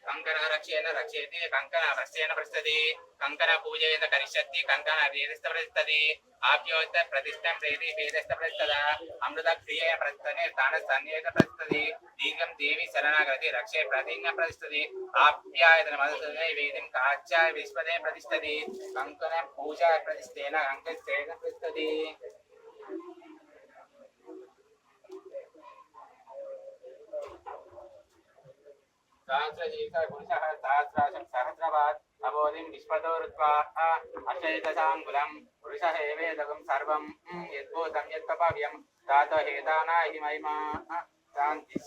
कंकणरक्षेण रक्षयति कंकणवस्त्रेण पृच्छति कंकण पूजयेन करिष्यति कंकण वेदस्थ पृच्छति आप्योक्त प्रतिष्ठं प्रेति वेदस्थ पृच्छदा अमृत क्रियेण पृच्छने तान सन्नियत पृच्छति दीर्घं देवी शरणागति रक्षे प्रतिज्ञा पृच्छति आप्यायतन मधुसूदने वेदिं काच्याय विश्वदे प्रतिष्ठति कंकण पूजा प्रतिष्ठेन अंकस्तेन पृच्छति सहस्रजीवित पुरुषः सहस्राशं सहस्रवात् अबोधिं विश्वदोरुत्वा अशैतसाङ्गुलं पुरुषः एवेदकं सर्वं यद्भूतं यत्पव्यं तातो हेताना हि महिमा शान्ति